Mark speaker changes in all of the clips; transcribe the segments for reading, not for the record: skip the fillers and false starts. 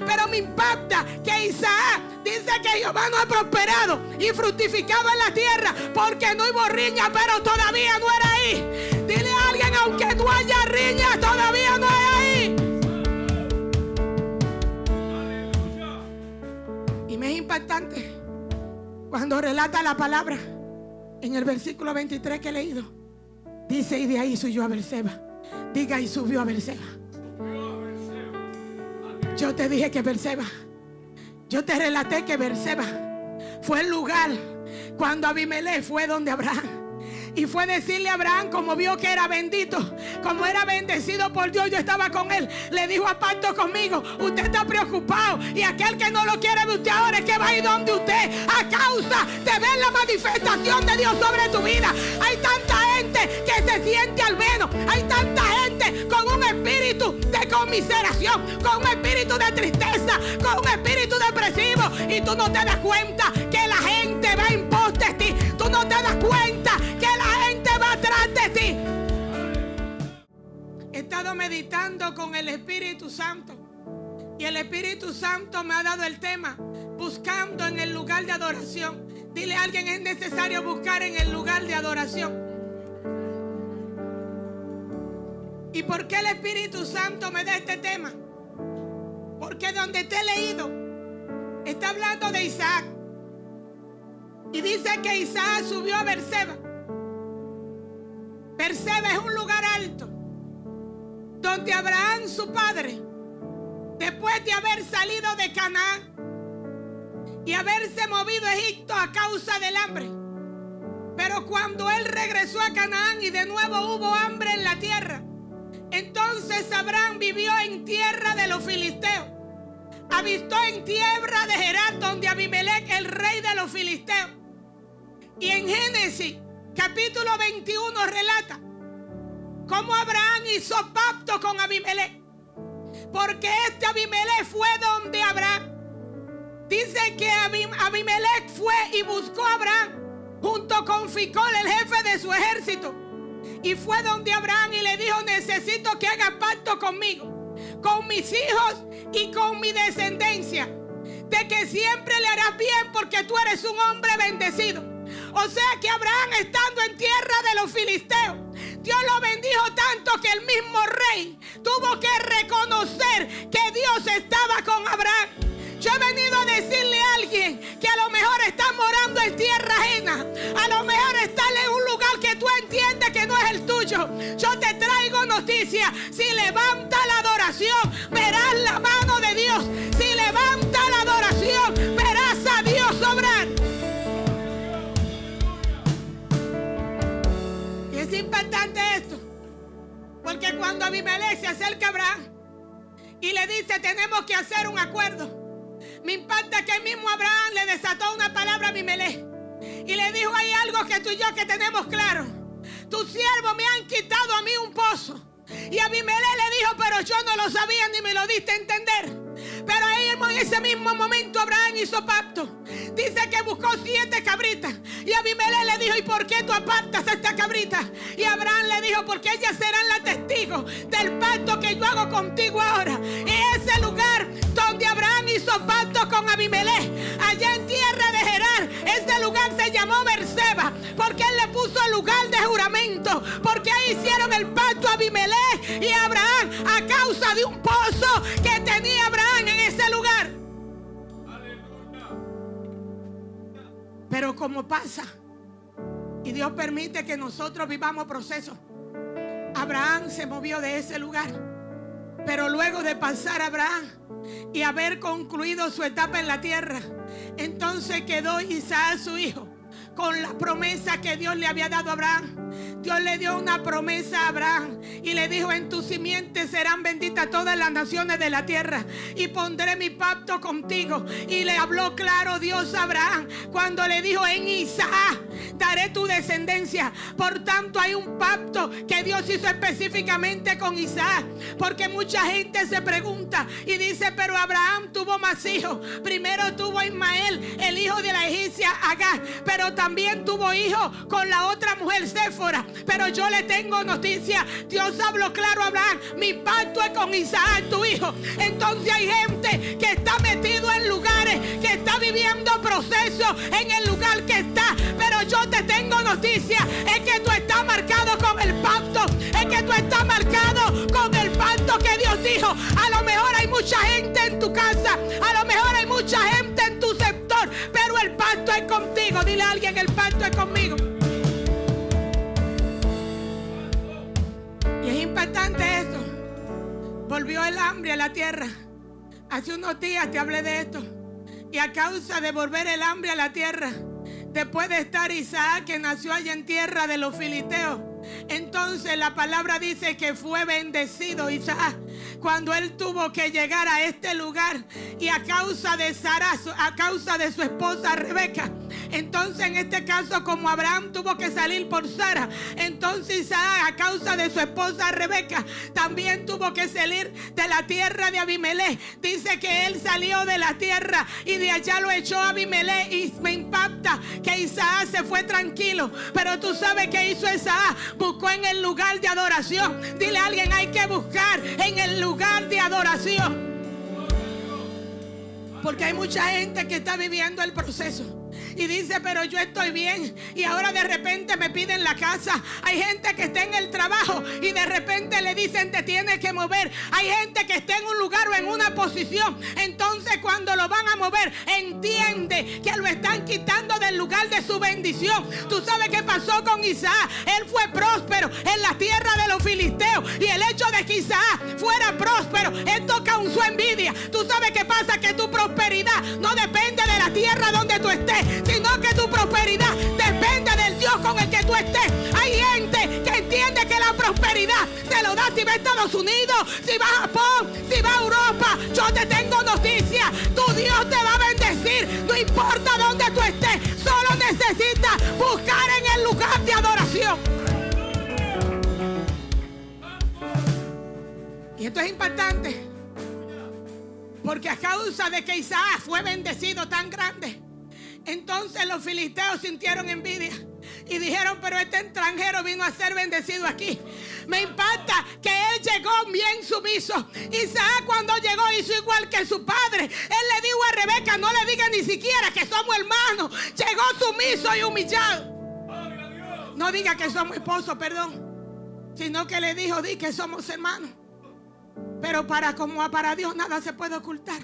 Speaker 1: Pero me impacta que Isaac dice que Jehová no ha prosperado y fructificado en la tierra porque no hubo riña, pero todavía no era ahí. Dile a alguien, aunque no haya riña, todavía no es ahí. Y me es impactante cuando relata la palabra en el versículo 23 que he leído. Dice, y de ahí subió a Berseba. Diga, y subió a Berseba. Yo te dije que Berseba, yo te relaté que Berseba fue el lugar cuando Abimelech fue donde Abraham. Y fue decirle a Abraham, como vio que era bendito, como era bendecido por Dios, yo estaba con él. Le dijo, aparto conmigo, usted está preocupado. Y aquel que no lo quiere de usted ahora es que va a ir donde usted, a causa de ver la manifestación de Dios sobre tu vida. Hay tanta gente que se siente al menos. Hay tanta gente con un espíritu de conmiseración, con un espíritu de tristeza, con un espíritu depresivo. Y tú no te das cuenta que la gente va en pos de ti. Tú no te das cuenta que la gente va atrás de ti. He estado meditando con el Espíritu Santo. Y el Espíritu Santo me ha dado el tema, buscando en el lugar de adoración. Dile a alguien, es necesario buscar en el lugar de adoración. ¿Y por qué el Espíritu Santo me da este tema? Porque donde te he leído, está hablando de Isaac. Y dice que Isaac subió a Berseba. Berseba es un lugar alto donde Abraham, su padre, después de haber salido de Canaán y haberse movido a Egipto a causa del hambre, pero cuando él regresó a Canaán y de nuevo hubo hambre en la tierra, entonces Abraham vivió en tierra de los filisteos. Habitó en tierra de Gerar, donde Abimelech, el rey de los filisteos. Y en Génesis capítulo 21 relata cómo Abraham hizo pacto con Abimelech, porque este Abimelech fue donde Abraham. Dice que Abimelech fue y buscó a Abraham junto con Ficol, el jefe de su ejército, y fue donde Abraham y le dijo, necesito que hagas pacto conmigo, con mis hijos y con mi descendencia, de que siempre le harás bien porque tú eres un hombre bendecido. O sea que Abraham, estando en tierra de los filisteos, Dios lo bendijo tanto que el mismo rey tuvo que reconocer que Dios estaba con Abraham. Yo he venido a decirle a alguien que a lo mejor está morando en tierra ajena, a lo mejor está en un lugar que tú entiendes que no es el tuyo. Yo te traigo noticias. Si levanta la adoración, verás la mano de Dios. Si levanta la adoración, verás a Dios obrar. Y es impactante esto, porque cuando Abimelech se acerca a Abraham y le dice, tenemos que hacer un acuerdo, me impacta que el mismo Abraham le desató una palabra a Abimelech y le dijo, hay algo que tú y yo que tenemos claro. Tus siervos me han quitado a mí un pozo. Y Abimelech le dijo, pero yo no lo sabía ni me lo diste a entender. Pero ahí en ese mismo momento Abraham hizo pacto. Dice que buscó 7 cabritas. Y Abimelech le dijo, ¿y por qué tú apartas a esta cabrita? Y Abraham le dijo, porque ellas serán la testigo del pacto que yo hago contigo ahora. Y ese lugar donde Abraham hizo pacto con Abimelech, allá en tierra de Gerar, ese lugar se llamó Berseba, porque él le puso el lugar de juramento, porque ahí hicieron el pacto Abimelech y Abraham a causa de un pozo que tenía Abraham en ese lugar. Pero como pasa, y Dios permite que nosotros vivamos procesos, Abraham se movió de ese lugar. Pero luego de pasar Abraham y haber concluido su etapa en la tierra, entonces quedó Isaac su hijo con la promesa que Dios le había dado a Abraham. Dios le dio una promesa a Abraham y le dijo, en tu simiente serán benditas todas las naciones de la tierra y pondré mi pacto contigo. Y le habló claro Dios a Abraham cuando le dijo, en Isaac daré tu descendencia. Por tanto hay un pacto que Dios hizo específicamente con Isaac, porque mucha gente se pregunta y dice, pero Abraham tuvo más hijos. Primero tuvo a Ismael, el hijo de la egipcia Agar, pero también tuvo hijos con la otra mujer Séfora. ahora. Pero yo le tengo noticia. Dios habló claro a Abraham: mi pacto es con Isaac, tu hijo. Entonces hay gente que está metido en lugares, que está viviendo procesos en el lugar que está. Pero yo te tengo noticia: es que tú estás marcado con el pacto. Es que tú estás marcado con el pacto que Dios dijo. A lo mejor hay mucha gente en tu casa, a lo mejor hay mucha gente en tu sector, pero el pacto es contigo. Dile a alguien: el pacto es conmigo. Y es impactante esto. Volvió el hambre a la tierra. Hace unos días te hablé de esto. Y a causa de volver el hambre a la tierra, después de estar Isaac, que nació allá en tierra de los filisteos, entonces la palabra dice que fue bendecido Isaac cuando él tuvo que llegar a este lugar. Y a causa de Sara, a causa de su esposa Rebeca, entonces en este caso, como Abraham tuvo que salir por Sara, entonces Isaac, a causa de su esposa Rebeca, también tuvo que salir de la tierra de Abimelech. Dice que él salió de la tierra y de allá lo echó a Abimelech. Y me impacta que Isaac se fue tranquilo. Pero tú sabes qué hizo Isaac: buscó en el lugar de adoración. Dile a alguien: hay que buscar en el lugar de adoración. Porque hay mucha gente que está viviendo el proceso y dice: pero yo estoy bien, y ahora de repente me piden la casa. Hay gente que está en el trabajo y de repente le dicen: te tienes que mover. Hay gente que está en un lugar o en una posición, entonces cuando lo van a mover, entiende que lo están quitando del lugar de su bendición. Tú sabes qué pasó con Isaac. Él fue próspero en la tierra de los filisteos, y el hecho de que Isaac fuera próspero, esto causó envidia. Tú sabes qué pasa: que tu prosperidad no depende de la tierra donde tú estés, sino que tu prosperidad depende del Dios con el que tú estés. Hay gente que entiende que la prosperidad te lo da si va a Estados Unidos, si va a Japón, si va a Europa. Yo te tengo noticias: tu Dios te va a bendecir, no importa dónde tú estés. Solo necesitas buscar en el lugar de adoración. Y esto es impactante, porque a causa de que Isaac fue bendecido tan grande, entonces los filisteos sintieron envidia y dijeron: pero este extranjero vino a ser bendecido aquí. Me impacta que él llegó bien sumiso. Isaac, cuando llegó, hizo igual que su padre. Él le dijo a Rebeca: no le diga ni siquiera que somos hermanos. Llegó sumiso y humillado. No diga que somos esposos, perdón, sino que le dijo: di que somos hermanos. Pero para Dios nada se puede ocultar.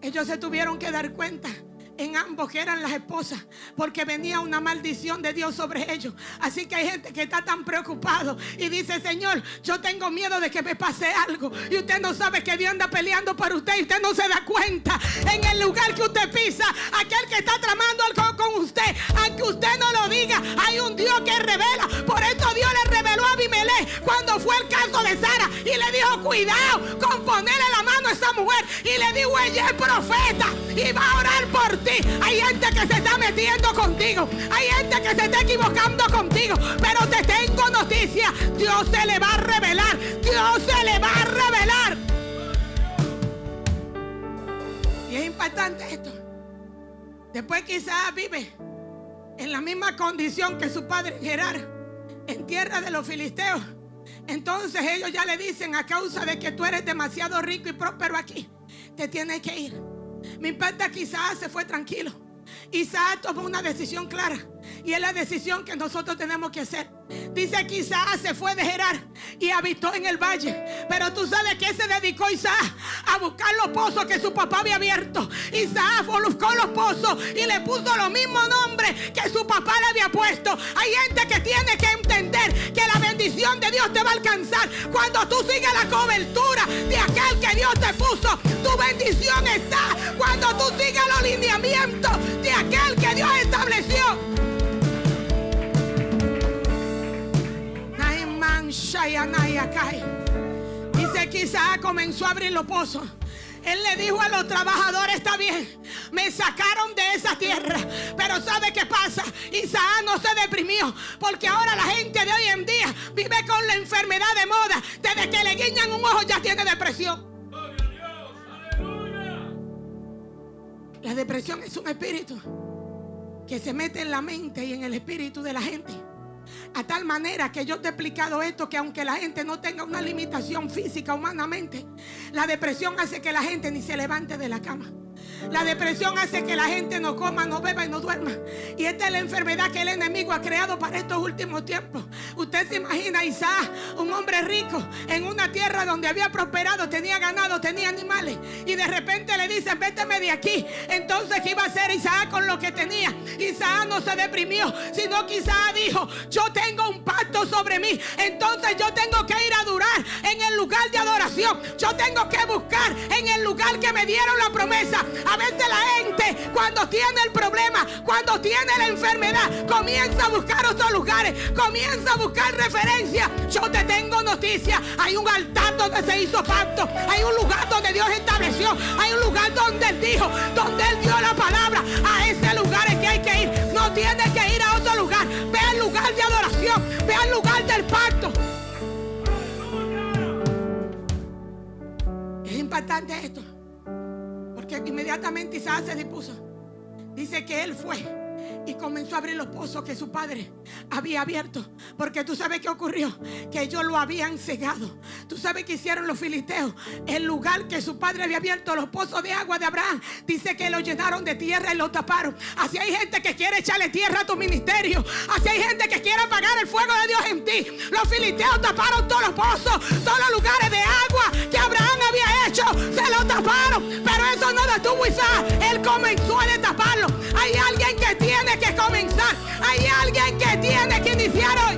Speaker 1: Ellos se tuvieron que dar cuenta en ambos que eran las esposas, porque venía una maldición de Dios sobre ellos. Así que hay gente que está tan preocupado y dice: Señor, yo tengo miedo de que me pase algo. Y usted no sabe que Dios anda peleando por usted y usted no se da cuenta. En el lugar que usted pisa, aquel que está tramando algo con usted, aunque usted no lo diga, hay un Dios que revela. Por eso Dios le reveló a Abimelech cuando fue el caso de Sara y le dijo: cuidado con ponerle la mano a esa mujer. Y le dijo: ella es profeta y va a orar por ti. Hay gente que se está metiendo contigo, hay gente que se está equivocando contigo, pero te tengo noticia: Dios se le va a revelar. Dios se le va a revelar. Y es impactante esto. Después que Isaac vive en la misma condición que su padre Gerar, en tierra de los filisteos, entonces ellos ya le dicen: a causa de que tú eres demasiado rico y próspero aquí, te tienes que ir. Me impacta que Isaac se fue tranquilo. Isaac tomó una decisión clara, y es la decisión que nosotros tenemos que hacer. Dice que Isaac se fue de Gerar y habitó en el valle. Pero tú sabes que se dedicó Isaac a buscar los pozos que su papá había abierto. Isaac buscó los pozos y le puso los mismos nombres que su papá le había puesto. Hay gente que tiene que entender que la bendición de Dios te va a alcanzar cuando tú sigas la cobertura de aquel que Dios te puso. Tu bendición está cuando tú sigas los lineamientos de aquel que Dios estableció. Dice que Isaac comenzó a abrir los pozos. Él le dijo a los trabajadores: está bien, me sacaron de esa tierra. Pero ¿sabe qué pasa? Isaac no se deprimió, porque ahora la gente de hoy en día vive con la enfermedad de moda. Desde que le guiñan un ojo ya tiene depresión. La depresión es un espíritu que se mete en la mente y en el espíritu de la gente. A tal manera que yo te he explicado esto, que aunque la gente no tenga una limitación física humanamente, la depresión hace que la gente ni se levante de la cama. La depresión hace que la gente no coma, no beba y no duerma. Y esta es la enfermedad que el enemigo ha creado para estos últimos tiempos. Usted se imagina a Isaac, un hombre rico, en una tierra donde había prosperado, tenía ganado, tenía animales, y de repente le dicen: véteme de aquí. Entonces, ¿qué iba a hacer Isaac con lo que tenía? Isaac no se deprimió, sino que Isaac dijo: yo tengo un pacto sobre mí, entonces yo tengo que ir a adorar en el lugar de adoración. Yo tengo que buscar en el lugar que me dieron la promesa. A veces la gente, cuando tiene el problema, cuando tiene la enfermedad, comienza a buscar otros lugares, comienza a buscar referencia. Yo te tengo noticia: hay un altar donde se hizo pacto, hay un lugar donde Dios estableció, hay un lugar donde Él dijo, donde Él dio la palabra. A ese lugar es que hay que ir. No tienes que ir a otro lugar. Ve al lugar de adoración, ve al lugar del pacto. Es impactante esto, porque inmediatamente Isaac se dispuso. Dice que él fue y comenzó a abrir los pozos que su padre había abierto. Porque tú sabes qué ocurrió, que ellos lo habían cegado. Tú sabes qué hicieron los filisteos. El lugar que su padre había abierto, los pozos de agua de Abraham, dice que lo llenaron de tierra y lo taparon. Así hay gente que quiere echarle tierra a tu ministerio. Así hay gente que quiere apagar el fuego de Dios en ti. Los filisteos taparon todos los pozos, todos los lugares de agua que Abraham había hecho, se lo taparon. Pero eso no detuvo a Isaac. Él comenzó a destaparlo. Hay alguien que tiene que comenzar. Hay alguien que tiene que iniciar hoy.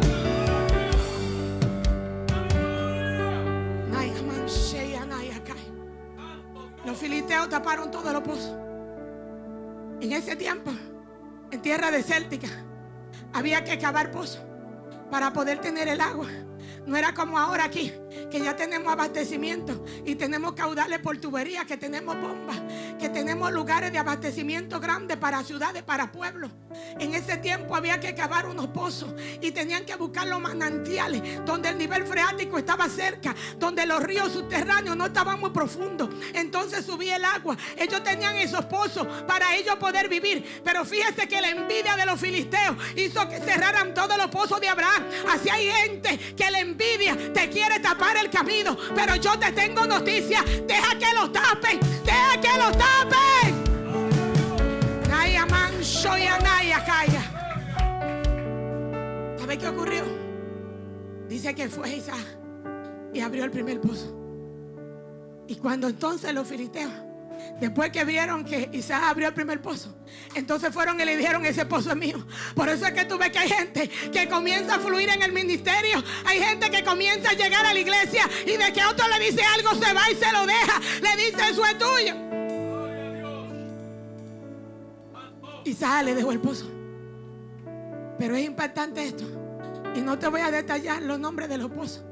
Speaker 1: Los filisteos taparon todos los pozos. En ese tiempo, en tierra desértica, había que cavar pozos para poder tener el agua. No era como ahora aquí, que ya tenemos abastecimiento y tenemos caudales por tubería, que tenemos bombas, que tenemos lugares de abastecimiento grandes para ciudades, para pueblos. En ese tiempo había que cavar unos pozos y tenían que buscar los manantiales donde el nivel freático estaba cerca, donde los ríos subterráneos no estaban muy profundos. Entonces subía el agua. Ellos tenían esos pozos para ellos poder vivir. Pero fíjese que la envidia de los filisteos hizo que cerraran todos los pozos de Abraham. Así hay gente que la envidia te quiere tapar el camino. Pero yo te tengo noticia: deja que lo tapen, deja que lo tapen. ¿Sabe qué ocurrió? Dice que fue Isaac y abrió el primer pozo. Y cuando entonces los filisteos, después que vieron que Isaac abrió el primer pozo, entonces fueron y le dijeron: ese pozo es mío. Por eso es que tú ves que hay gente que comienza a fluir en el ministerio. Hay gente que comienza a llegar a la iglesia y de que otro le dice algo se va y se lo deja. Le dice: eso es tuyo. Isaac le dejó el pozo. Pero es impactante esto, y no te voy a detallar los nombres de los pozos,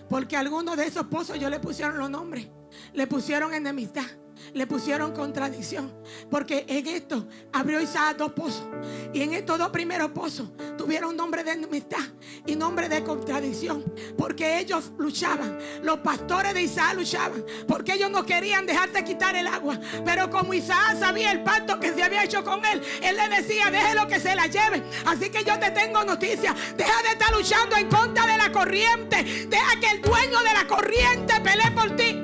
Speaker 1: porque algunos de esos pozos yo le pusieron los nombres. Le pusieron enemistad, le pusieron contradicción, porque en esto abrió Isaac 2 pozos, y en estos 2 primeros pozos tuvieron nombre de enemistad y nombre de contradicción, porque ellos luchaban. Los pastores de Isaac luchaban porque ellos no querían dejarse quitar el agua. Pero como Isaac sabía el pacto que se había hecho con él, él le decía: déjelo que se la lleven. Así que yo te tengo noticia: deja de estar luchando en contra de la corriente. Deja que el dueño de la corriente pelee por ti.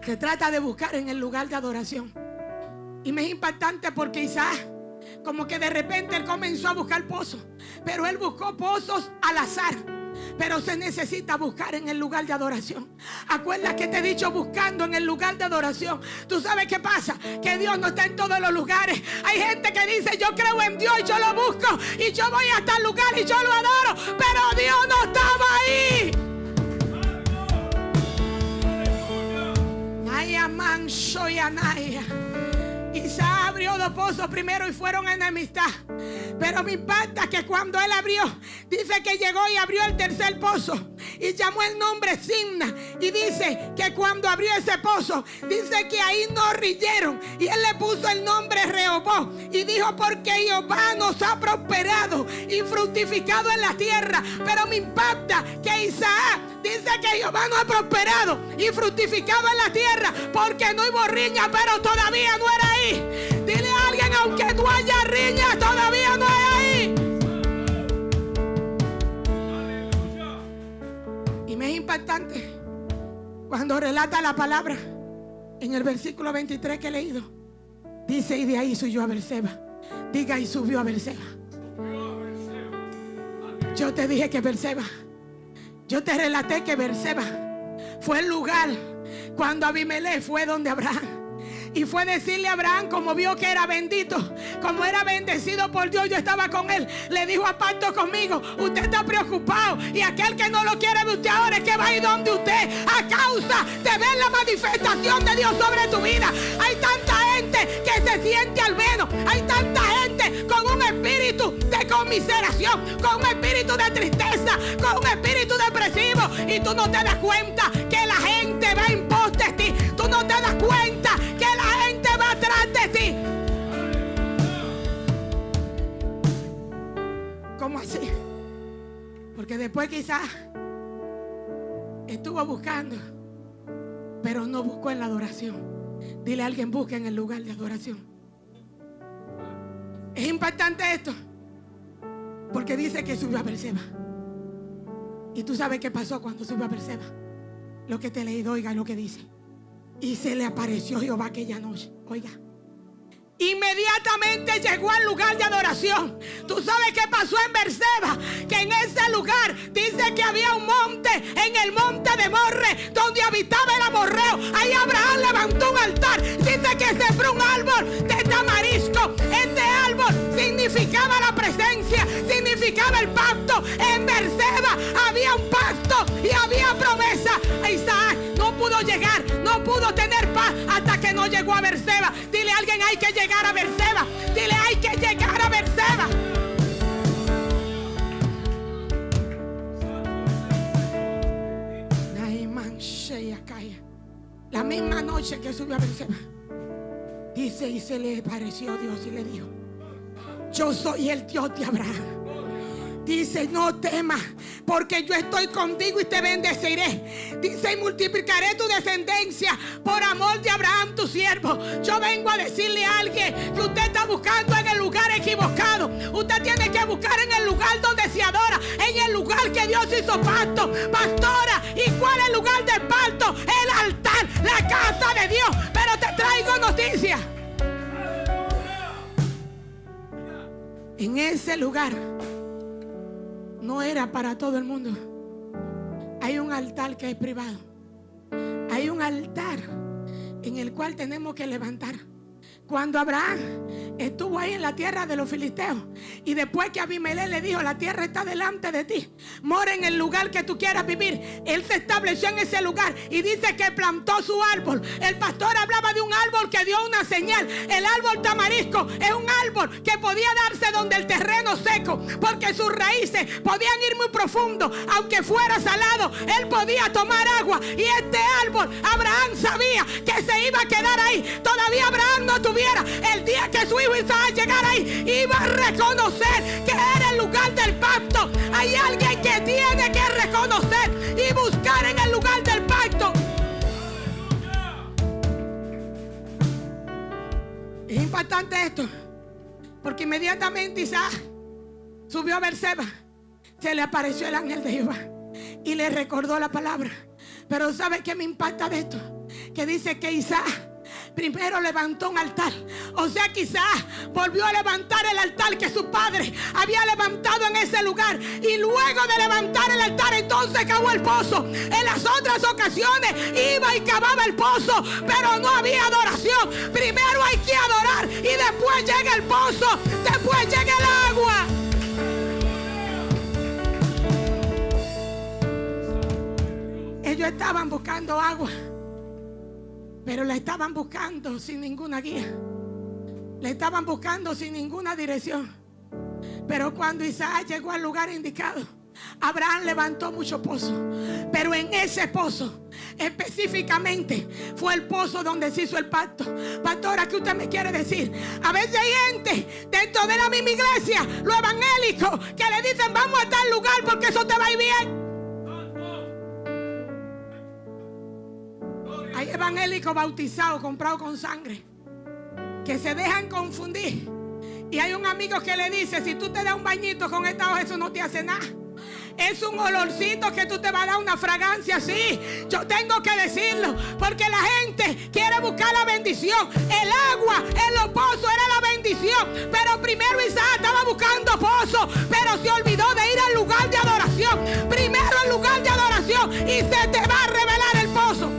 Speaker 1: Se trata de buscar en el lugar de adoración. Y me es impactante porque Isaac, como que de repente él comenzó a buscar pozos, pero él buscó pozos al azar. Pero se necesita buscar en el lugar de adoración. Acuérdate que te he dicho buscando en el lugar de adoración. ¿Tú sabes qué pasa? Que Dios no está en todos los lugares. Hay gente que dice: yo creo en Dios y yo lo busco, y yo voy hasta el lugar y yo lo adoro, pero Dios no estaba ahí. Isaac abrió 2 pozos primero y fueron enemistad. Pero me impacta que cuando él abrió, dice que llegó y abrió el tercer pozo y llamó el nombre Simna. Y dice que cuando abrió ese pozo, dice que ahí no rieron, y él le puso el nombre Rehoboth. Y dijo: porque Jehová nos ha prosperado y fructificado en la tierra. Pero me impacta que Isaac dice que Jehová nos ha prosperado y fructificado en la tierra, porque no hubo riña, pero todavía no era ahí. Dile a alguien: aunque no haya riña, todavía no es ahí. importante cuando relata la palabra en el versículo 23 que he leído. Dice: y de ahí subió a Berseba. Diga: y subió a Berseba. Yo te dije que Berseba, yo te relaté que Berseba fue el lugar cuando Abimelech fue donde Abraham. Y fue decirle a Abraham, como vio que era bendito, como era bendecido por Dios, yo estaba con él. Le dijo: aparto conmigo, usted está preocupado. Y aquel que no lo quiere de usted ahora es que va a ir donde usted, a causa de ver la manifestación de Dios sobre tu vida. Hay tanta gente que se siente al menos. Hay tanta gente con un espíritu de conmiseración, con un espíritu de tristeza, con un espíritu depresivo. Y tú no te das cuenta que la gente va en pos de ti. Tú no te das cuenta que la gente va atrás de ti. ¿Cómo así? Porque después quizás estuvo buscando, pero no buscó en la adoración. Dile a alguien: busca en el lugar de adoración. Es impactante esto, porque dice que subió a Berseba. Y tú sabes qué pasó cuando subió a Berseba. Lo que te he leído, oiga lo que dice. Y se le apareció Jehová aquella noche. Oiga. Inmediatamente llegó al lugar de adoración. ¿Tú sabes qué pasó en Berseba? Que en ese lugar dice que había un monte, en el monte de Morre, donde habitaba el amorreo. Ahí Abraham levantó un altar. Dice que sembró un árbol de tamarisco. Este árbol significaba la presencia, significaba el pacto. En Berseba había un pacto y había promesa. Isaac no pudo llegar, no pudo tener paz hasta que no llegó a Berseba. Dile a alguien: hay que llegar a Berseba. Dile: hay que llegar a Berseba. La misma noche que subió a Berseba, dice: y se le pareció Dios y le dijo: yo soy el Dios de Abraham. Dice: no temas, porque yo estoy contigo y te bendeciré. Dice: y multiplicaré tu descendencia por amor de Abraham tu siervo. Yo vengo a decirle a alguien que usted está buscando en el lugar equivocado. Usted tiene que buscar en el lugar donde se adora, en el lugar que Dios hizo pacto. Pastora, ¿y cuál es el lugar del pacto? El altar, la casa de Dios. Pero te traigo noticias. En ese lugar no era para todo el mundo. Hay un altar que es privado. Hay un altar en el cual tenemos que levantar. Cuando Abraham estuvo ahí en la tierra de los filisteos, y después que Abimelech le dijo: la tierra está delante de ti, mora en el lugar que tú quieras vivir. Él se estableció en ese lugar y dice que plantó su árbol. El pastor hablaba de un árbol que dio una señal. El árbol tamarisco es un árbol que podía darse donde el terreno seco, porque sus raíces podían ir muy profundo. Aunque fuera salado, él podía tomar agua. Y este árbol, Abraham sabía que se iba a quedar ahí. Todavía Abraham no tuviera. El día que su hijo Isaac llegara ahí, iba a reconocer que era el lugar del pacto. Hay alguien que tiene que reconocer y buscar en el lugar del pacto. Es impactante esto, porque inmediatamente Isaac subió a Berseba. Se le apareció el ángel de Jehová y le recordó la palabra. Pero ¿sabe qué me impacta de esto? Que dice que Isaac primero levantó un altar. O sea, quizás volvió a levantar el altar que su padre había levantado en ese lugar. Y luego de levantar el altar, entonces cavó el pozo. En las otras ocasiones iba y cavaba el pozo, pero no había adoración. Primero hay que adorar y después llega el pozo, después llega el agua. Ellos estaban buscando agua, pero la estaban buscando sin ninguna guía. La estaban buscando sin ninguna dirección. Pero cuando Isaac llegó al lugar indicado, Abraham levantó muchos pozos. Pero en ese pozo específicamente fue el pozo donde se hizo el pacto. Pastora, ¿qué usted me quiere decir? A veces hay gente dentro de la misma iglesia, los evangélicos, que le dicen: vamos a tal lugar porque eso te va a ir bien. Hay evangélicos bautizados, comprados con sangre, que se dejan confundir. Y hay un amigo que le dice: si tú te das un bañito con esta hoja, eso no te hace nada. Es un olorcito que tú te vas a dar, una fragancia así. Yo tengo que decirlo, porque la gente quiere buscar la bendición. El agua en los pozos era la bendición, pero primero Isaac estaba buscando pozos, pero se olvidó de ir al lugar de adoración. Primero al lugar de adoración y se te va a revelar el pozo.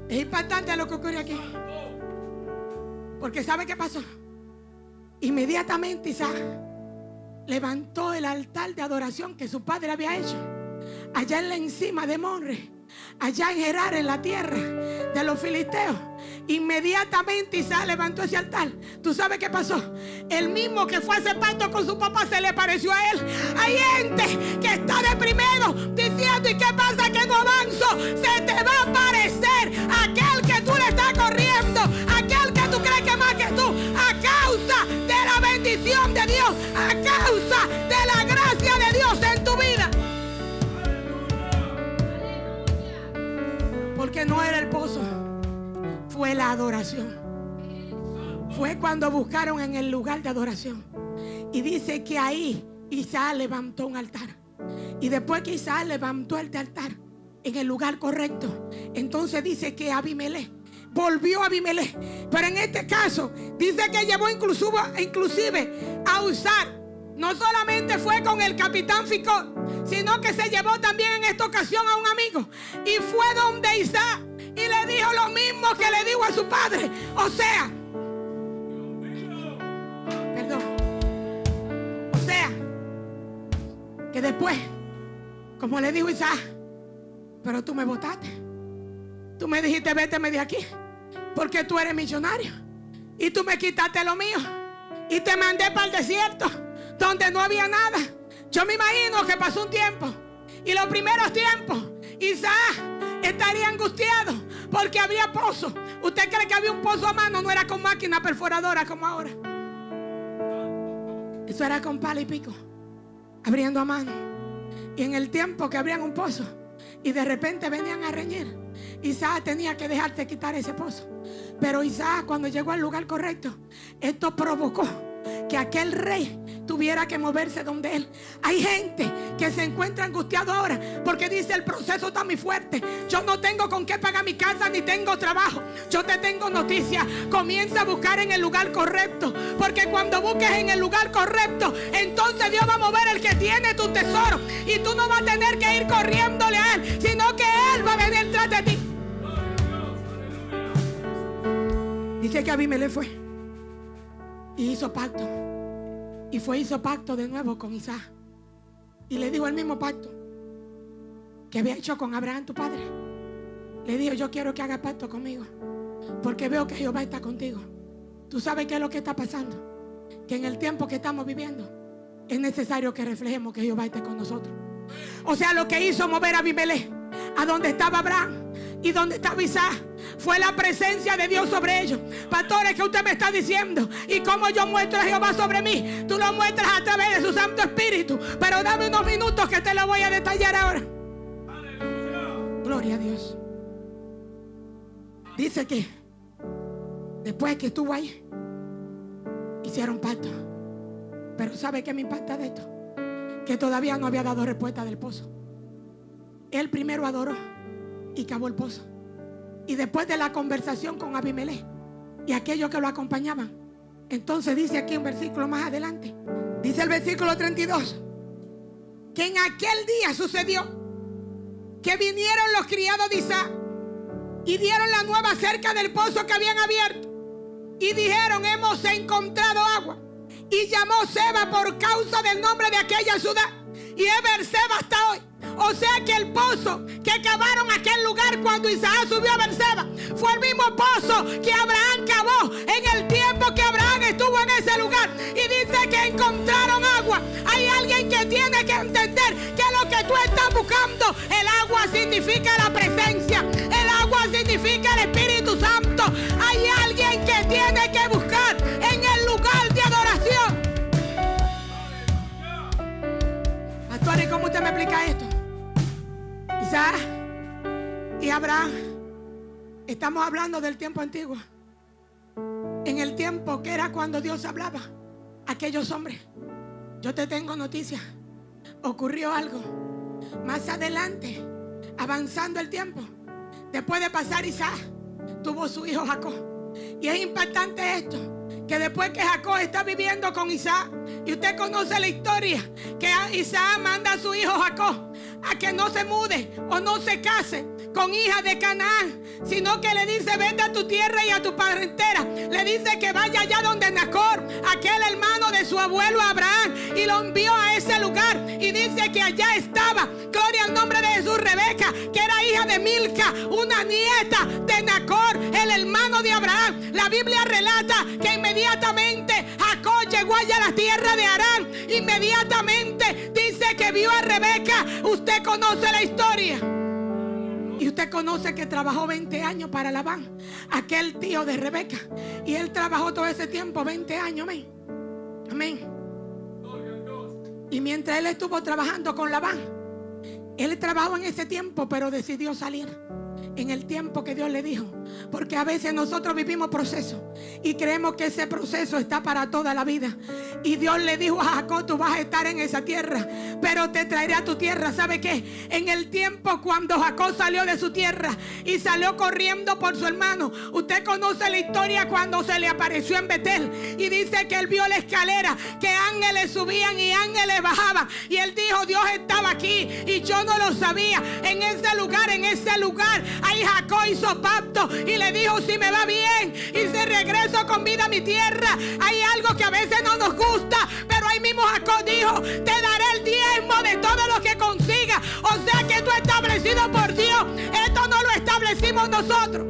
Speaker 1: Es impactante lo que ocurre aquí, porque ¿sabe qué pasó? Inmediatamente Isaac levantó el altar de adoración que su padre había hecho allá en la encima de Monre, allá en Gerar, en la tierra de los filisteos. Inmediatamente Isaac levantó ese altar. ¿Tú sabes qué pasó? El mismo que fue a hacer pacto con su papá se le pareció a él. Hay gente que está deprimido diciendo: ¿y qué pasa que no avanzo? Se te va a aparecer aquel que tú le estás corriendo, aquel que tú crees que es más que tú, a causa de la bendición de Dios, a causa de la gracia de Dios en tu vida. Porque no era el pozo, fue la adoración. Fue cuando buscaron en el lugar de adoración. Y dice que ahí Isaac levantó un altar. Y después que Isaac levantó el altar en el lugar correcto, entonces dice que Abimelech volvió a Abimelech. Pero en este caso dice que llevó inclusive a usar. No solamente fue con el capitán Ficol, sino que se llevó también en esta ocasión a un amigo. Y fue donde Isaac y le dijo lo mismo que le dijo a su padre. O sea, que después, como le dijo Isaac: pero tú me botaste, tú me dijiste véteme de aquí, porque tú eres millonario, y tú me quitaste lo mío, y te mandé para el desierto, donde no había nada. Yo me imagino que pasó un tiempo, y los primeros tiempos Isaac estaría angustiado, porque había pozo. ¿Usted cree que había un pozo a mano? No era con máquina perforadora como ahora. Eso era con pala y pico, abriendo a mano. Y en el tiempo que abrían un pozo y de repente venían a reñir, Isaac tenía que dejarse quitar ese pozo. Pero Isaac, cuando llegó al lugar correcto, esto provocó que aquel rey tuviera que moverse donde él. Hay gente que se encuentra angustiado ahora porque dice: el proceso está muy fuerte, yo no tengo con qué pagar mi casa ni tengo trabajo. Yo te tengo noticia: comienza a buscar en el lugar correcto, porque cuando busques en el lugar correcto, entonces Dios va a mover el que tiene tu tesoro, y tú no vas a tener que ir corriéndole a él, sino que él va a venir tras de ti. Dice que Abimelech fue y hizo pacto. Y hizo pacto de nuevo con Isaac. Y le dijo el mismo pacto que había hecho con Abraham tu padre. Le dijo: yo quiero que haga pacto conmigo, porque veo que Jehová está contigo. ¿Tú sabes qué es lo que está pasando? Que en el tiempo que estamos viviendo es necesario que reflejemos que Jehová esté con nosotros. O sea, lo que hizo mover a Abimelech a donde estaba Abraham y donde estaba Isaac fue la presencia de Dios sobre ellos. Pastores, que usted me está diciendo, y cómo yo muestro a Jehová sobre mí, tú lo muestras a través de su Santo Espíritu. Pero dame unos minutos que te lo voy a detallar ahora. ¡Aleluya! Gloria a Dios. Dice que después que estuvo ahí, hicieron pacto. Pero ¿sabe qué me impacta de esto? Que todavía no había dado respuesta del pozo. Él primero adoró y cavó el pozo. Y después de la conversación con Abimelech y aquellos que lo acompañaban, entonces dice aquí un versículo más adelante, dice el versículo 32, que en aquel día sucedió que vinieron los criados de Isaac y dieron la nueva acerca del pozo que habían abierto, y dijeron: hemos encontrado agua. Y llamó Seba por causa del nombre de aquella ciudad, y es Berseba hasta hoy. O sea que el pozo que cavaron aquel lugar cuando Isaac subió a Berseba fue el mismo pozo que Abraham cavó en el tiempo que Abraham estuvo en ese lugar. Y dice que encontraron agua. Hay alguien que tiene que entender que lo que tú estás buscando, el agua significa la presencia, el agua significa el Espíritu Santo. Hay alguien que tiene que buscar en el lugar de adoración. Pastor, ¿y cómo usted me explica esto? Isaac y Abraham, estamos hablando del tiempo antiguo, en el tiempo que era cuando Dios hablaba aquellos hombres. Yo te tengo noticia. Ocurrió algo. Más adelante, avanzando el tiempo, después de pasar Isaac, tuvo su hijo Jacob. Y es impactante esto, que después que Jacob está viviendo con Isaac, y usted conoce la historia, que Isaac manda a su hijo Jacob a que no se mude o no se case con hijas de Canaán, sino que le dice: vete a tu tierra y a tu parentela. Le dice que vaya allá donde Nacor, aquel hermano de su abuelo Abraham, y lo envió a ese lugar. Y dice que allá estaba, gloria al nombre de Jesús, Rebeca, que era hija de Milca, una nieta de Nacor, el hermano de Abraham. La Biblia relata que inmediatamente Jacob llegó allá a la tierra de Harán. Inmediatamente dice que vio a Rebeca. Usted conoce la historia. Y usted conoce que trabajó 20 años para Labán, aquel tío de Rebeca. Y él trabajó todo ese tiempo, 20 años. Amén. Amén. Y mientras él estuvo trabajando con Labán, él trabajó en ese tiempo, pero decidió salir en el tiempo que Dios le dijo. Porque a veces nosotros vivimos procesos y creemos que ese proceso está para toda la vida. Y Dios le dijo a Jacob: tú vas a estar en esa tierra, pero te traeré a tu tierra. ¿Sabe qué? En el tiempo cuando Jacob salió de su tierra y salió corriendo por su hermano, usted conoce la historia cuando se le apareció en Betel. Y dice que él vio la escalera, que ángeles subían y ángeles bajaban. Y él dijo: Dios estaba aquí y yo no lo sabía. En ese lugar, ahí Jacob hizo pacto y le dijo: si me va bien y si regreso con vida a mi tierra. Hay algo que a veces no nos gusta, pero ahí mismo Jacob dijo: te daré el diezmo de todo lo que consiga. O sea que esto es establecido por Dios, esto no lo establecimos nosotros.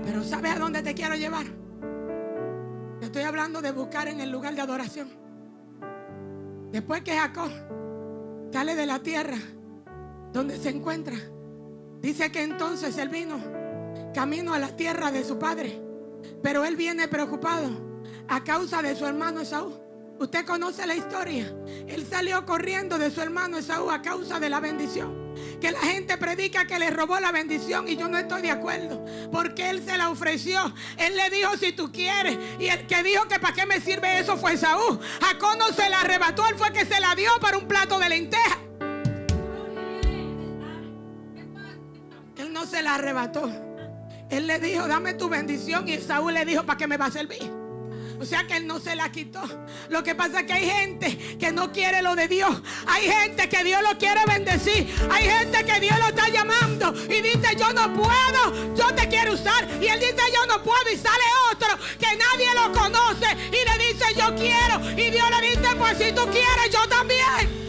Speaker 1: Pero ¿sabes a dónde te quiero llevar? Te estoy hablando de buscar en el lugar de adoración. Después que Jacob sale de la tierra donde se encuentra, dice que entonces él vino camino a la tierra de su padre. Pero él viene preocupado a causa de su hermano Esaú. Usted conoce la historia. Él salió corriendo de su hermano Esaú a causa de la bendición. Que la gente predica que le robó la bendición, y yo no estoy de acuerdo, porque él se la ofreció. Él le dijo: si tú quieres. Y el que dijo que para qué me sirve eso fue Esaú. Jacob no se la arrebató, él fue que se la dio para un plato de lentejas. Él no se la arrebató. Él le dijo: dame tu bendición. Y Esaú le dijo: ¿para qué me va a servir? O sea que él no se la quitó. Lo que pasa es que hay gente que no quiere lo de Dios. Hay gente que Dios lo quiere bendecir. Hay gente que Dios lo está llamando y dice: yo no puedo, yo te quiero usar. Y él dice: yo no puedo. Y sale otro que nadie lo conoce y le dice: yo quiero. Y Dios le dice: pues si tú quieres, yo también.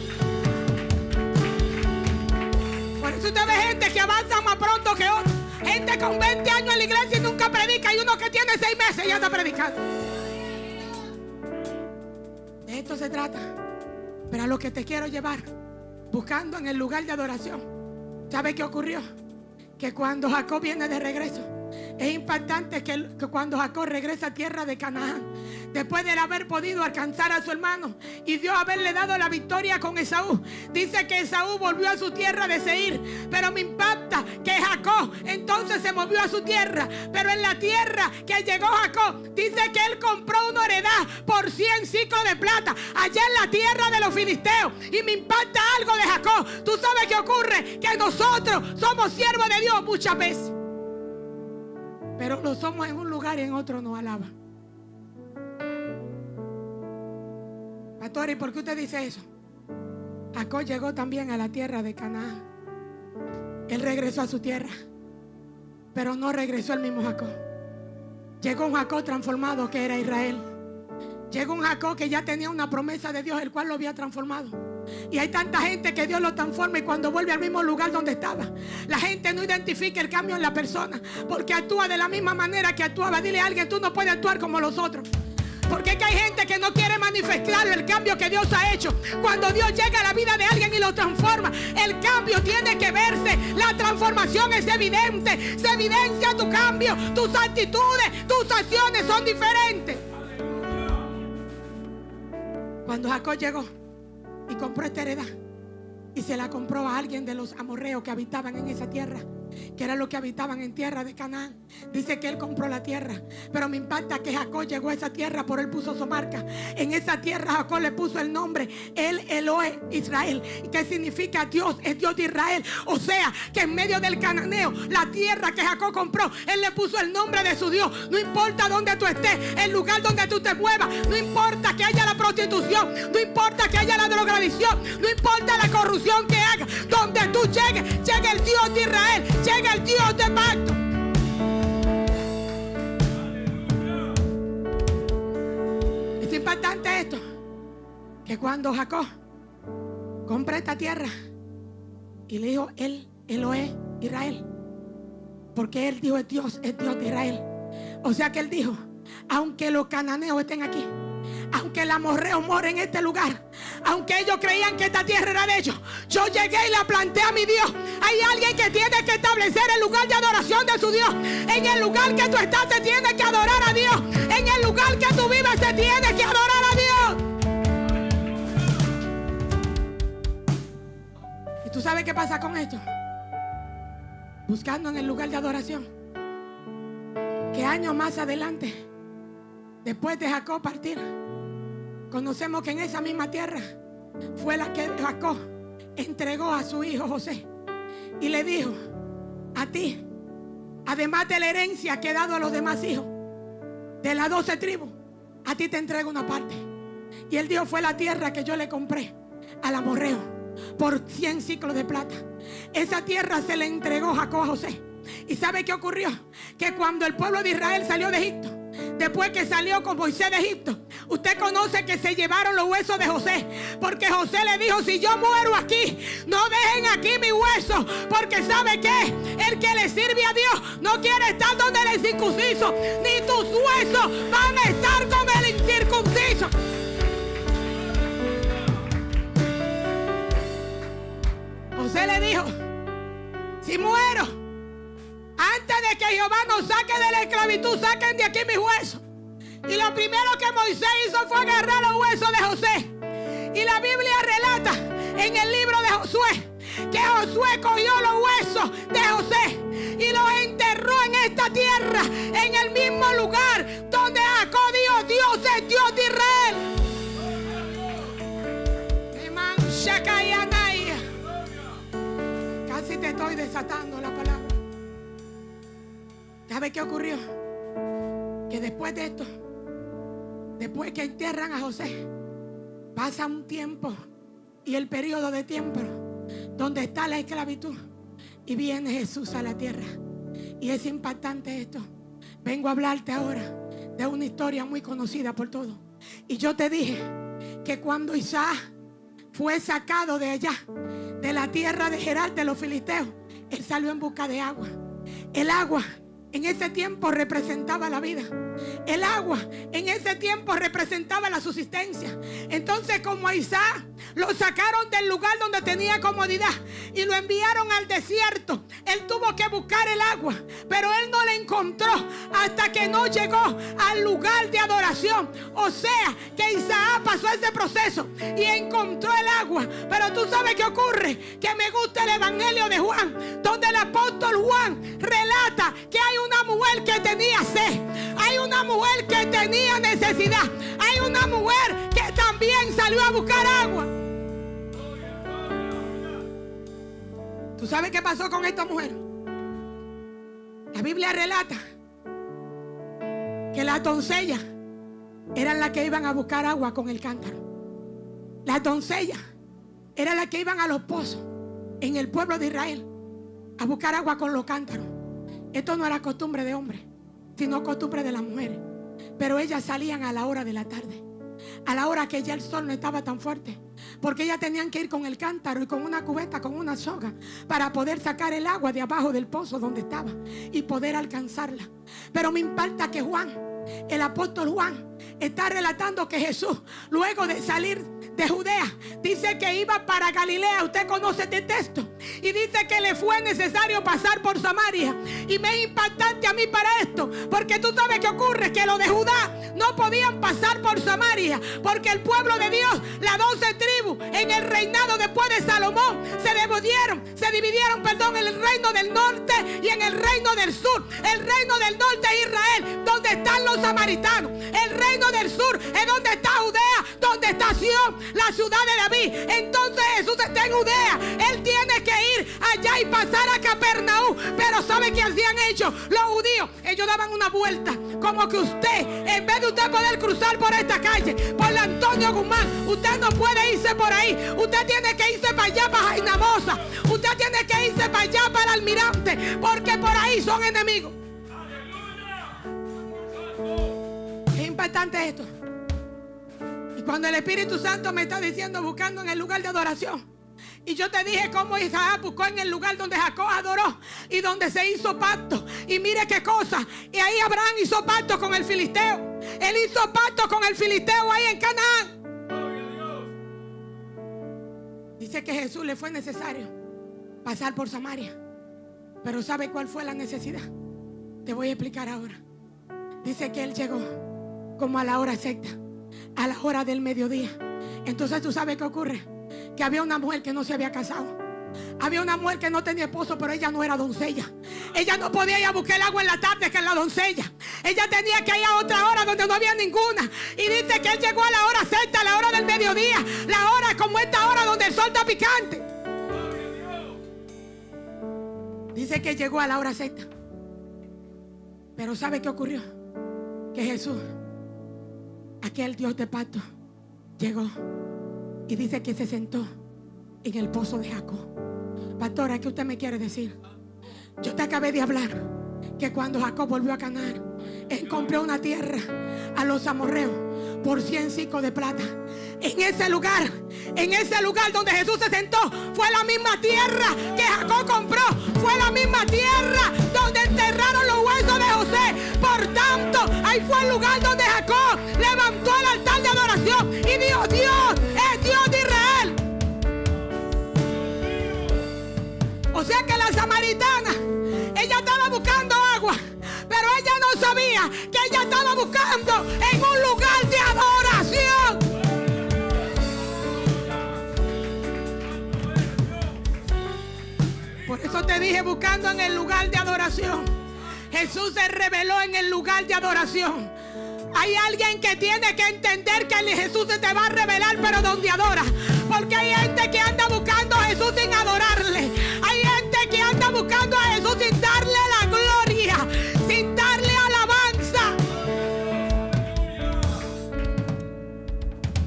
Speaker 1: Por eso usted ve gente que avanza más pronto que otros. Gente con 20 años en la iglesia y nunca predica. Y uno que tiene 6 meses ya está predicando. De esto se trata. Pero a lo que te quiero llevar, buscando en el lugar de adoración. ¿Sabe qué ocurrió? Que cuando Jacob viene de regreso, es impactante que cuando Jacob regresa a tierra de Canaán, después de haber podido alcanzar a su hermano y Dios haberle dado la victoria con Esaú, dice que Esaú volvió a su tierra de Seir. Pero me impacta que Jacob entonces se movió a su tierra. Pero en la tierra que llegó Jacob, dice que él compró una heredad por 100 ciclos de plata allá en la tierra de los filisteos. Y me impacta algo de Jacob. ¿Tú sabes qué ocurre? Que nosotros somos siervos de Dios muchas veces, pero lo somos en un lugar y en otro nos alaban. Pastor, ¿y por qué usted dice eso? Jacob llegó también a la tierra de Canaán. Él regresó a su tierra, pero no regresó el mismo Jacob. Llegó un Jacob transformado que era Israel. Llegó un Jacob que ya tenía una promesa de Dios, el cual lo había transformado. Y hay tanta gente que Dios lo transforma y cuando vuelve al mismo lugar donde estaba, la gente no identifica el cambio en la persona, porque actúa de la misma manera que actuaba. Dile a alguien: tú no puedes actuar como los otros. Porque es que hay gente que no quiere manifestar el cambio que Dios ha hecho. Cuando Dios llega a la vida de alguien y lo transforma, el cambio tiene que verse. La transformación es evidente. Se evidencia tu cambio. Tus actitudes, tus acciones son diferentes. Cuando Jacob llegó y compró esta heredad y se la compró a alguien de los amorreos que habitaban en esa tierra, que eran los que habitaban en tierra de Canaán. Dice que él compró la tierra, pero me impacta que Jacob llegó a esa tierra, por él puso su marca. En esa tierra Jacob le puso el nombre El Elohe Israel, que significa Dios es Dios de Israel. O sea que en medio del cananeo, la tierra que Jacob compró, él le puso el nombre de su Dios. No importa donde tú estés, el lugar donde tú te muevas, no importa que haya la prostitución, no importa que haya la drogadicción, no importa la corrupción que haga, donde tú llegues, llegue el Dios de Israel, llegue el Dios de pacto. Es impactante esto, que cuando Jacob compró esta tierra y le dijo El Elohe Israel, porque él dijo es Dios de Israel. O sea que él dijo, aunque los cananeos estén aquí, aunque el amorreo more en este lugar, aunque ellos creían que esta tierra era de ellos, yo llegué y la planté a mi Dios. Hay alguien que tiene que establecer el lugar de adoración de su Dios. En el lugar que tú estás se tiene que adorar a Dios. En el lugar que tú vives se tiene que adorar a Dios. ¿Y tú sabes qué pasa con esto? Buscando en el lugar de adoración, que años más adelante, después de Jacob partir, conocemos que en esa misma tierra fue la que Jacob entregó a su hijo José y le dijo, a ti, además de la herencia que he dado a los demás hijos de las 12 tribus, a ti te entrego una parte. Y él dijo, fue la tierra que yo le compré al amorreo por 100 ciclos de plata. Esa tierra se le entregó Jacob a José. ¿Y sabe qué ocurrió? Que cuando el pueblo de Israel salió de Egipto, después que salió con Moisés de Egipto, usted conoce que se llevaron los huesos de José, porque José le dijo, si yo muero aquí, no dejen aquí mi hueso, porque ¿sabe qué? El que le sirve a Dios no quiere estar donde el incircunciso, ni tus huesos van a estar con el incircunciso. José le dijo, si muero, antes de que Jehová nos saque de la esclavitud, saquen de aquí mis huesos. Y lo primero que Moisés hizo fue agarrar los huesos de José. Y la Biblia relata en el libro de Josué que Josué cogió los huesos de José y los enterró en esta tierra, en el mismo lugar donde Jacob dijo, Dios es Dios de Israel. Casi te estoy desatando la palabra. ¿Sabe qué ocurrió? Que después de esto, después que entierran a José, pasa un tiempo y el periodo de tiempo donde está la esclavitud y viene Jesús a la tierra. Y es impactante esto. Vengo a hablarte ahora de una historia muy conocida por todos. Y yo te dije que cuando Isaac fue sacado de allá, de la tierra de Gerar de los filisteos, él salió en busca de agua. El agua en ese tiempo representaba la vida. El agua en ese tiempo representaba la subsistencia. Entonces, como a Isaac lo sacaron del lugar donde tenía comodidad y lo enviaron al desierto, él tuvo que buscar el agua, pero él no la encontró hasta que no llegó al lugar de adoración. O sea que Isaac pasó ese proceso y encontró el agua. Pero tú sabes qué ocurre, que me gusta el evangelio de Juan, donde el apóstol Juan relata que hay una mujer que tenía sed, hay una mujer que tenía necesidad, hay una mujer que también salió a buscar agua. ¿Tú sabes qué pasó con esta mujer? La Biblia relata que las doncellas eran las que iban a buscar agua con el cántaro. Las doncellas eran las que iban a los pozos en el pueblo de Israel a buscar agua con los cántaros. Esto no era costumbre de hombres, sino costumbre de las mujeres. Pero ellas salían a la hora de la tarde, a la hora que ya el sol no estaba tan fuerte, porque ellas tenían que ir con el cántaro y con una cubeta, con una soga, para poder sacar el agua de abajo del pozo donde estaba y poder alcanzarla. Pero me impacta que Juan, el apóstol Juan, está relatando que Jesús, luego de salir de Judea, dice que iba para Galilea. Usted conoce este texto. Y dice que le fue necesario pasar por Samaria. Y me es impactante a mí para esto, porque tú sabes qué ocurre, que los de Judá no podían pasar por Samaria, porque el pueblo de Dios, las 12 tribus en el reinado después de Salomón, se dividieron, en el reino del norte y en el reino del sur. El reino del norte es Israel, donde están los samaritanos. El reino del sur es donde está Judea, donde está Sión, la ciudad de David. Entonces Jesús está en Judea. Él tiene que ir allá y pasar a Capernaúm. Pero ¿sabe qué hacían ellos? Los judíos, ellos daban una vuelta, como que usted, en vez de usted poder cruzar por esta calle, por la Antonio Guzmán, usted no puede irse por ahí. Usted tiene que irse para allá, para Jaina Mosa. Usted tiene que irse para allá, para el Almirante, porque por ahí son enemigos. Es importante esto. Y cuando el Espíritu Santo me está diciendo buscando en el lugar de adoración, y yo te dije cómo Isaac buscó en el lugar donde Jacob adoró y donde se hizo pacto. Y mire qué cosa. Y ahí Abraham hizo pacto con el filisteo. Él hizo pacto con el filisteo ahí en Canaán. Dice que a Jesús le fue necesario pasar por Samaria. Pero ¿sabe cuál fue la necesidad? Te voy a explicar ahora. Dice que él llegó como a la hora exacta, a la hora del mediodía. Entonces tú sabes qué ocurre. Que había una mujer que no se había casado. Había una mujer que no tenía esposo, pero ella no era doncella. Ella no podía ir a buscar el agua en la tarde, que es la doncella. Ella tenía que ir a otra hora donde no había ninguna. Y dice que él llegó a la hora sexta, a la hora del mediodía. La hora como esta hora donde el sol está picante. Dice que llegó a la hora sexta. Pero ¿sabe qué ocurrió? Que Jesús, aquel Dios de pacto, llegó. Y dice que se sentó en el pozo de Jacob. Pastora, ¿qué usted me quiere decir? Yo te acabé de hablar que cuando Jacob volvió a Canaán, él compró una tierra a los amorreos por 100 sicos de plata. En ese lugar donde Jesús se sentó, fue la misma tierra que Jacob compró. Fue la misma tierra donde enterraron los huesos de José. Por tanto, ahí fue el lugar donde Jacob levantó el altar de adoración y dijo: Dios es Dios de Israel. O sea que la samaritana, ella estaba buscando agua, pero ella no sabía que ella estaba buscando en un lugar de adoración. Por eso te dije, buscando en el lugar de adoración. Jesús se reveló en el lugar de adoración. Hay alguien que tiene que entender que Jesús se te va a revelar, pero donde adora. Porque hay gente que anda buscando a Jesús sin adorarle. Hay gente que anda buscando a Jesús sin darle la gloria, sin darle alabanza.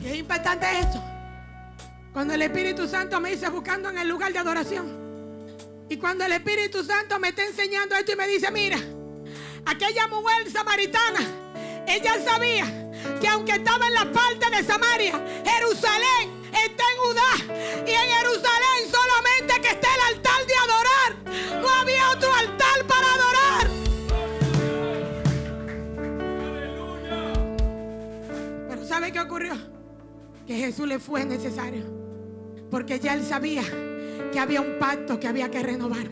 Speaker 1: Y es importante esto. Cuando el Espíritu Santo me dice buscando en el lugar de adoración. Y cuando el Espíritu Santo me está enseñando esto y me dice: mira, aquella mujer samaritana, ella sabía que aunque estaba en la parte de Samaria, Jerusalén está en Judá. Y en Jerusalén solamente que está el altar de adorar. No había otro altar para adorar. Pero ¿sabe qué ocurrió? Que Jesús le fue necesario. Porque ya él sabía que había un pacto que había que renovar.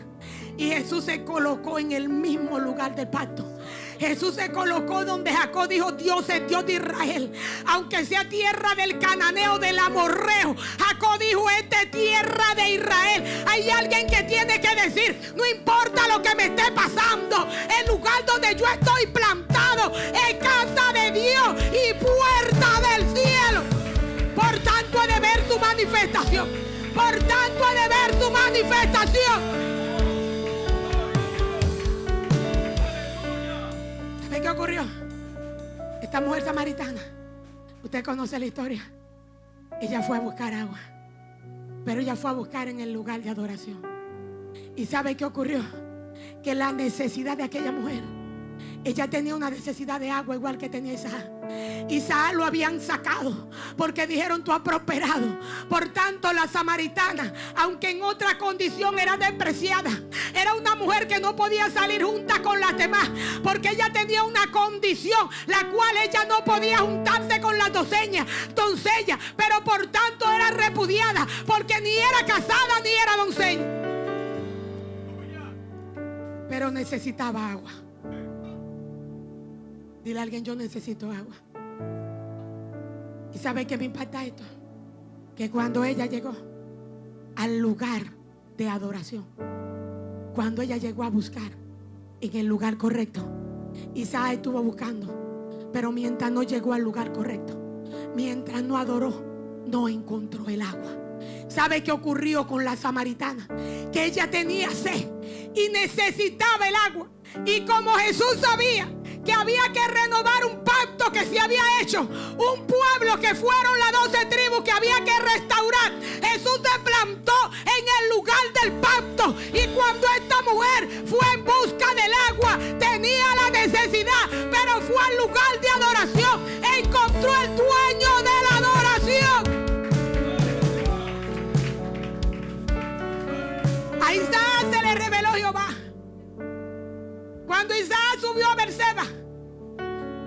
Speaker 1: Y Jesús se colocó en el mismo lugar del pacto. Jesús se colocó donde Jacob dijo: Dios es Dios de Israel. Aunque sea tierra del cananeo, del amorreo, Jacob dijo: esta es tierra de Israel. Hay alguien que tiene que decir: no importa lo que me esté pasando, el lugar donde yo estoy plantado es casa de Dios y puerta del cielo. Por tanto he de ver tu manifestación. Por tanto he de ver tu manifestación. ¿Qué ocurrió? Esta mujer samaritana, usted conoce la historia. Ella fue a buscar agua, pero ella fue a buscar en el lugar de adoración. ¿Y sabe qué ocurrió? Que la necesidad de aquella mujer, ella tenía una necesidad de agua igual que tenía Isaac. Isaac lo habían sacado porque dijeron: tú has prosperado. Por tanto, la samaritana, aunque en otra condición era despreciada, era una mujer que no podía salir junta con las demás, porque ella tenía una condición la cual ella no podía juntarse con las doncellas, pero por tanto era repudiada, porque ni era casada ni era doncella, pero necesitaba agua. Dile a alguien: yo necesito agua. ¿Y sabe qué me impacta esto? Que cuando ella llegó, al lugar de adoración. Cuando ella llegó a buscar en el lugar correcto, Isaac estuvo buscando, pero mientras no llegó al lugar correcto, mientras no adoró, no encontró el agua. ¿Sabe qué ocurrió con la samaritana? Que ella tenía sed y necesitaba el agua. Y como Jesús sabía que había que renovar un pacto que se había hecho, un pueblo que fueron las 12 tribus que había que restaurar, Jesús se plantó en el lugar del pacto. Y cuando esta mujer fue en busca del agua, tenía la necesidad, pero fue al lugar de adoración, encontró el dueño de la adoración. A Isaac se le reveló Jehová. Cuando Isaac subió a Berseba,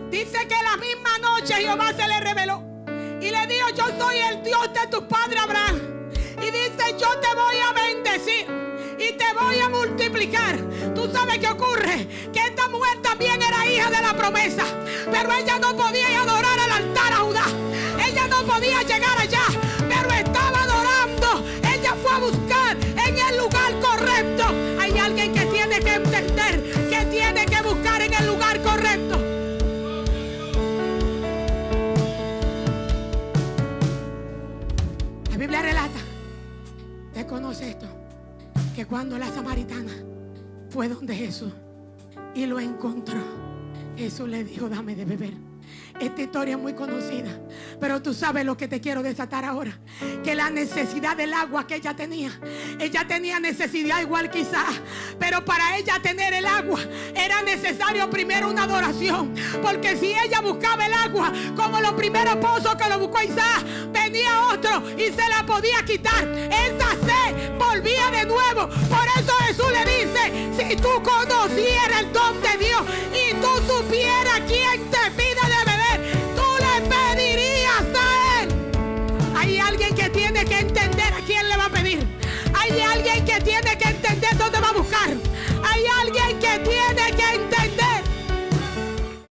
Speaker 1: dice que la misma noche Jehová se le reveló y le dijo: yo soy el Dios de tu padre Abraham. Y dice: yo te voy a bendecir y te voy a multiplicar. Tú sabes qué ocurre, que esta mujer también era hija de la promesa, pero ella no podía ir a adorar al altar a Judá. Ella no podía llegar allá, pero estaba adorando. Ella fue a buscar en el lugar correcto. Hay alguien que tiene que entender que tiene que buscar en el lugar correcto. La Biblia relata, ¿te conoce esto? Que cuando la samaritana fue donde Jesús y lo encontró, Jesús le dijo: dame de beber. Esta historia es muy conocida, pero tú sabes lo que te quiero desatar ahora, que la necesidad del agua que ella tenía necesidad igual quizás, pero para ella tener el agua era necesario primero una adoración, porque si ella buscaba el agua como los primeros pozos que lo buscó Isaac, venía otro y se la podía quitar. Esa sed volvía de nuevo. Por eso Jesús le dice: si tú conocieras